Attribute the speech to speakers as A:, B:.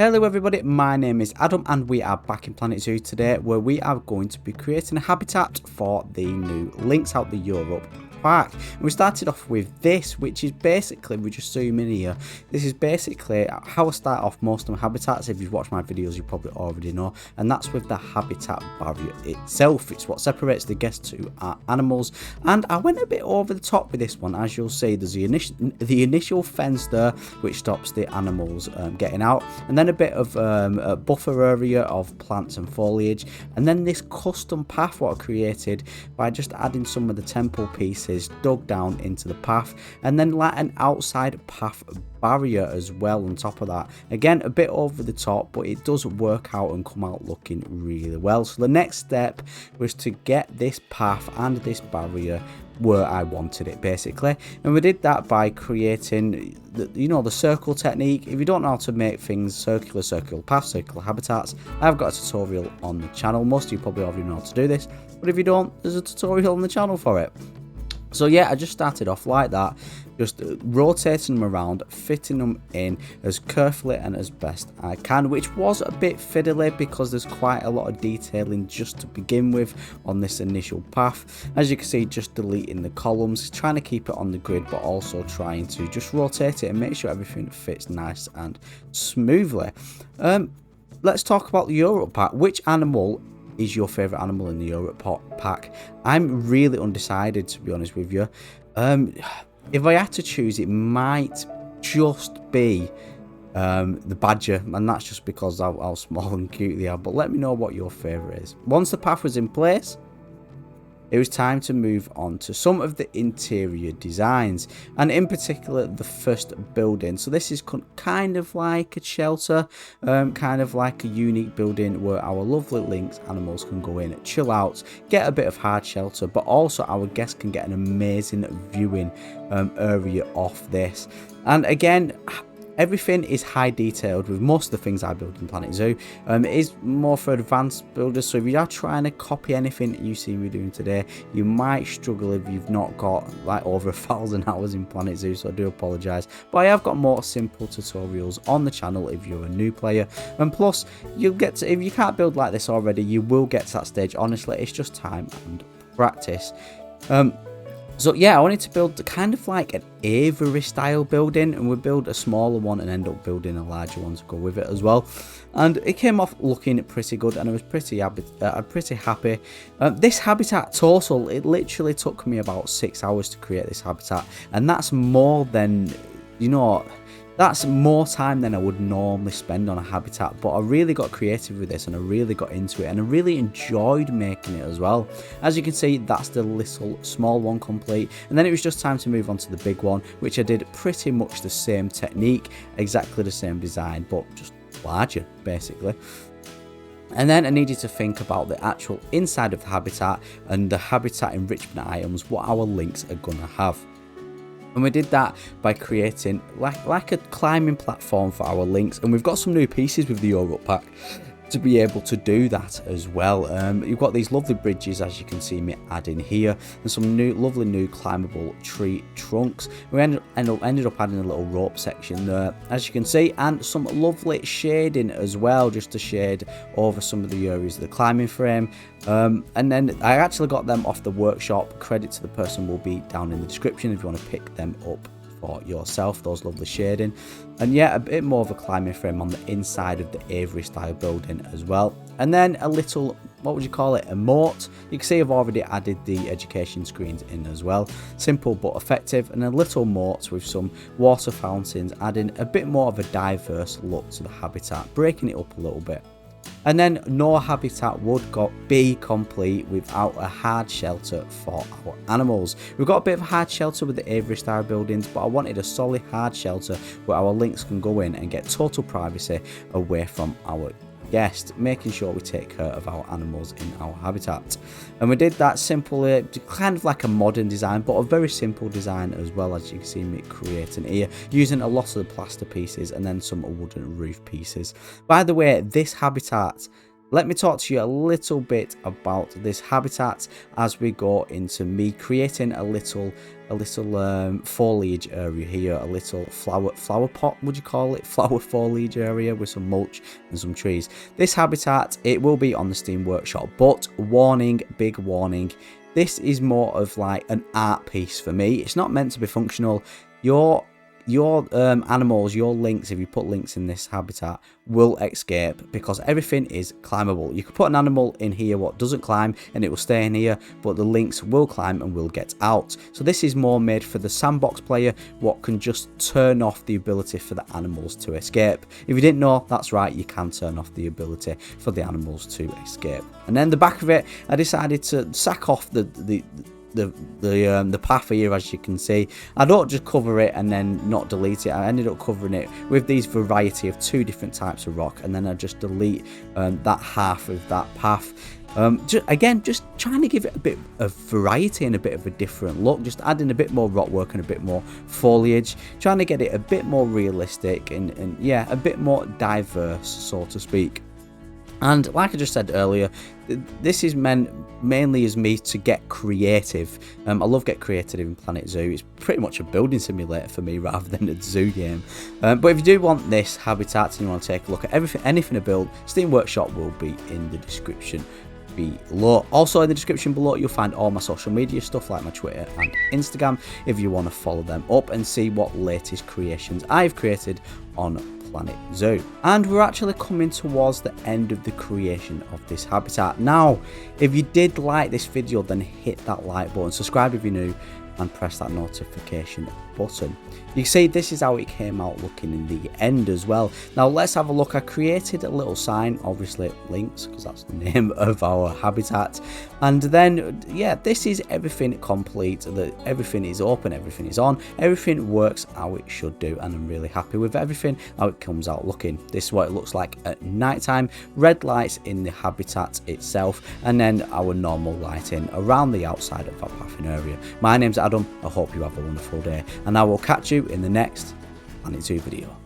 A: Hello everybody, my name is Adam and we are back in Planet Zoo today where we are going to be creating a habitat for the new Lynx out the Europe park. And we started off with this, which is basically, we just zoom in here, this is basically how I start off most of my habitats. If you've watched my videos you probably already know, and that's with the habitat barrier itself. It's what separates the guests to our animals, and I went a bit over the top with this one. As you'll see, there's the initial fence there which stops the animals getting out, and then a bit of a buffer area of plants and foliage, and then this custom path what I created by just adding some of the temple pieces dug down into the path, and then like an outside path barrier as well on top of that. Again, a bit over the top, but it does work out and come out looking really well. So the next step was to get this path and this barrier where I wanted it basically, and we did that by creating the circle technique. If you don't know how to make things circular paths, circular habitats, I've got a tutorial on the channel. Most of you probably already know how to do this, but if you don't, there's a tutorial on the channel for it. So yeah, I just started off like that, just rotating them around, fitting them in as carefully and as best I can, which was a bit fiddly because there's quite a lot of detailing just to begin with on this initial path. As you can see, just deleting the columns, trying to keep it on the grid, but also trying to just rotate it and make sure everything fits nice and smoothly. Let's talk about the Europe pack. Which animal is your favorite animal in the Europe pack? I'm really undecided, to be honest with you. If I had to choose, it might just be the badger, and that's just because how small and cute they are. But let me know what your favorite is. Once the path was in place, it was time to move on to some of the interior designs, and in particular the first building. So this is kind of like a shelter, kind of like a unique building where our lovely Lynx animals can go in, chill out, get a bit of hard shelter, but also our guests can get an amazing viewing area off this. And again, everything is high detailed with most of the things I build in Planet Zoo. It is more for advanced builders, so if you are trying to copy anything you see me doing today, you might struggle if you've not got like over 1,000 hours in Planet Zoo, so I do apologise. But I have got more simple tutorials on the channel if you're a new player, and plus you'll get to, if you can't build like this already, you will get to that stage. Honestly, it's just time and practice. So yeah, I wanted to build kind of like an aviary style building, and we build a smaller one and end up building a larger one to go with it as well. And it came off looking pretty good, and I was pretty happy. This habitat total, it literally took me about 6 hours to create this habitat, and that's more than, that's more time than I would normally spend on a habitat. But I really got creative with this, and I really got into it, and I really enjoyed making it as well. As you can see, that's the little small one complete, and then it was just time to move on to the big one, which I did pretty much the same technique, exactly the same design, but just larger basically. And then I needed to think about the actual inside of the habitat and the habitat enrichment items, what our Lynx are gonna have. And we did that by creating like a climbing platform for our Lynx, and we've got some new pieces with the Europe pack to be able to do that as well. You've got these lovely bridges, as you can see me adding here, and some lovely new climbable tree trunks. We ended up adding a little rope section there, as you can see, and some lovely shading as well, just to shade over some of the areas of the climbing frame. And then I actually got them off the workshop. Credit to the person will be down in the description if you want to pick them up for yourself, those lovely shading. And yeah, a bit more of a climbing frame on the inside of the aviary style building as well. And then a little, what would you call it, a moat. You can see I've already added the education screens in as well. Simple but effective, and a little moat with some water fountains, adding a bit more of a diverse look to the habitat, breaking it up a little bit. And then no habitat would be complete without a hard shelter for our animals. We've got a bit of a hard shelter with the aviary style buildings, but I wanted a solid hard shelter where our Lynx can go in and get total privacy away from our guests, making sure we take care of our animals in our habitat. And we did that simply, kind of like a modern design, but a very simple design as well, as you can see me creating here, using a lot of the plaster pieces and then some wooden roof pieces. By the way, this habitat, let me talk to you a little bit about this habitat as we go into me creating a little a little foliage area here, a little flower pot, would you call it? Flower foliage area with some mulch and some trees. This habitat, it will be on the Steam Workshop, but warning, big warning, this is more of like an art piece for me. It's not meant to be functional. Your animals, your lynx, if you put lynx in this habitat, will escape because everything is climbable. You could put an animal in here what doesn't climb and it will stay in here, but the lynx will climb and will get out. So this is more made for the sandbox player, what can just turn off the ability for the animals to escape. If you didn't know, that's right, you can turn off the ability for the animals to escape. And then the back of it, I decided to sack off the path here. As you can see, I don't just cover it and then not delete it. I ended up covering it with these variety of 2 different types of rock, and then I just delete that half of that path. Just trying to give it a bit of variety and a bit of a different look, just adding a bit more rock work and a bit more foliage, trying to get it a bit more realistic and yeah, a bit more diverse, so to speak. And like I just said earlier, this is meant mainly as me to get creative. I love get creative in Planet Zoo. It's pretty much a building simulator for me rather than a zoo game. But if you do want this habitat and you want to take a look at anything to build, Steam Workshop will be in the description below. Also in the description below you'll find all my social media stuff like my Twitter and Instagram if you want to follow them up and see what latest creations I've created on Planet Zoo. And we're actually coming towards the end of the creation of this habitat. Now, if you did like this video, then hit that like button, subscribe if you're new, and press that notification button. You can see this is how it came out looking in the end as well. Now let's have a look. I created a little sign, obviously Lynx, because that's the name of our habitat. And then yeah, this is everything complete. Everything is open, everything is on, everything works how it should do, and I'm really happy with everything, how it comes out looking. This is what it looks like at night time. Red lights in the habitat itself, and then our normal lighting around the outside of our pathing area. My name's Adam. I hope you have a wonderful day, and I will catch you in the next Planet Zoo video.